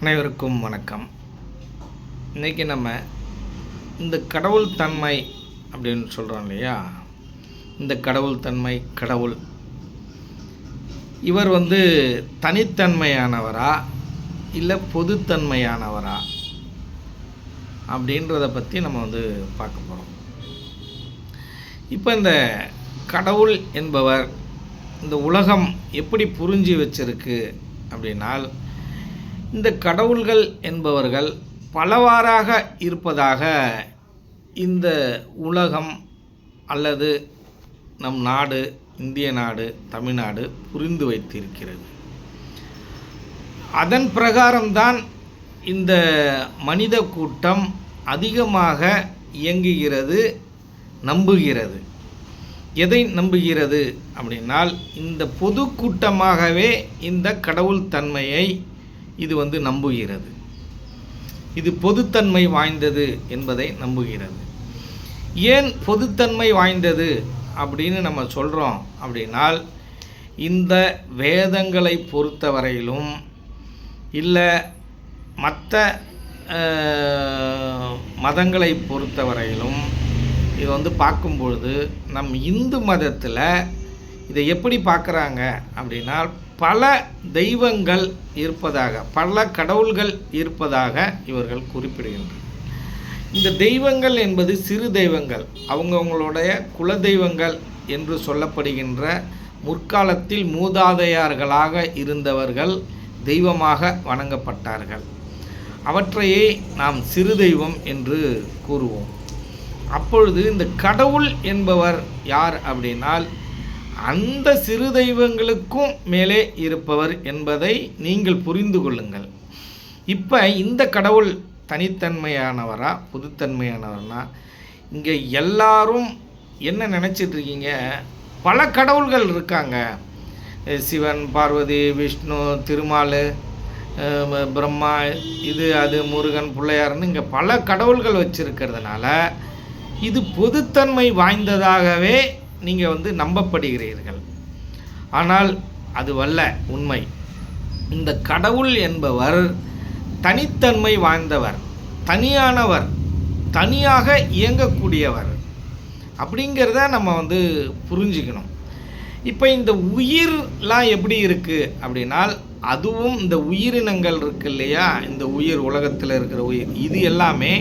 அனைவருக்கும் வணக்கம். இன்றைக்கி நம்ம இந்த கடவுள் தன்மை அப்படின்னு சொல்கிறோம் இல்லையா, இந்த கடவுள் தன்மை, கடவுள் இவர் தனித்தன்மையானவரா இல்லை பொதுத்தன்மையானவரா அப்படின்றத பற்றி நம்ம பார்க்க போகிறோம். இப்போ இந்த கடவுள் என்பவர் இந்த உலகம் எப்படி புரிஞ்சு வச்சிருக்கு அப்படின்னால், இந்த கடவுள்கள் என்பவர்கள் பலவாறாக இருப்பதாக இந்த உலகம் அல்லது நம் நாடு, இந்திய நாடு, தமிழ்நாடு புரிந்து வைத்திருக்கிறது. அதன் பிரகாரம்தான் இந்த மனித கூட்டம் அதிகமாக இயங்குகிறது, நம்புகிறது. எதை நம்புகிறது அப்படின்னால், இந்த பொது கூட்டமாகவே இந்த கடவுள் தன்மையை இது நம்புகிறது. இது பொதுத்தன்மை வாய்ந்தது என்பதை நம்புகிறது. ஏன் பொதுத்தன்மை வாய்ந்தது அப்படின்னு நம்ம சொல்கிறோம் அப்படின்னால், இந்த வேதங்களை பொறுத்தவரையிலும் இல்லை மற்ற மதங்களை பொறுத்தவரையிலும் இது பார்க்கும்பொழுது நம் இந்து மதத்தில் இதை எப்படி பார்க்குறாங்க அப்படின்னா, பல தெய்வங்கள் இருப்பதாக, பல கடவுள்கள் இருப்பதாக இவர்கள் குறிப்பிடுகின்றனர். இந்த தெய்வங்கள் என்பது சிறு தெய்வங்கள், அவங்கவுங்களுடைய குல தெய்வங்கள் என்று சொல்லப்படுகின்ற முற்காலத்தில் மூதாதையார்களாக இருந்தவர்கள் தெய்வமாக வணங்கப்பட்டார்கள். அவற்றையே நாம் சிறு தெய்வம் என்று கூறுவோம். அப்பொழுது இந்த கடவுள் என்பவர் யார் அப்படின்னால், அந்த சிறு தெய்வங்களுக்கும் மேலே இருப்பவர் என்பதை நீங்கள் புரிந்து கொள்ளுங்கள். இப்போ இந்த கடவுள் தனித்தன்மையானவரா பொதுத்தன்மையானவர்னா, இங்கே எல்லாரும் என்ன நினச்சிட்ருக்கீங்க, பல கடவுள்கள் இருக்காங்க. சிவன், பார்வதி, விஷ்ணு, திருமால், பிரம்மா, இது அது முருகன், பிள்ளையார்னு இங்கே பல கடவுள்கள் வச்சுருக்கிறதுனால இது பொதுத்தன்மை வாய்ந்ததாகவே நீங்கள் நம்பப்படுகிறீர்கள். ஆனால் அதுவல்ல உண்மை. இந்த கடவுள் என்பவர் தனித்தன்மை வாய்ந்தவர், தனியானவர், தனியாக இயங்கக்கூடியவர் அப்படிங்கிறத நம்ம புரிஞ்சுக்கணும். இப்போ இந்த உயிர்லாம் எப்படி இருக்குது அப்படின்னால், அதுவும் இந்த உயிரினங்கள் இருக்கு இல்லையா, இந்த உயிர், உலகத்தில் இருக்கிற உயிர், இது எல்லாமே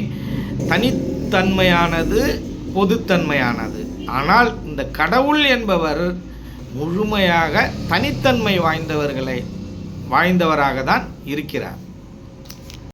தனித்தன்மையானது, பொதுத்தன்மையானது. ஆனால் இந்த கடவுள் என்பவர் முழுமையாக தனித்தன்மை வாய்ந்தவராக தான் இருக்கிறார்.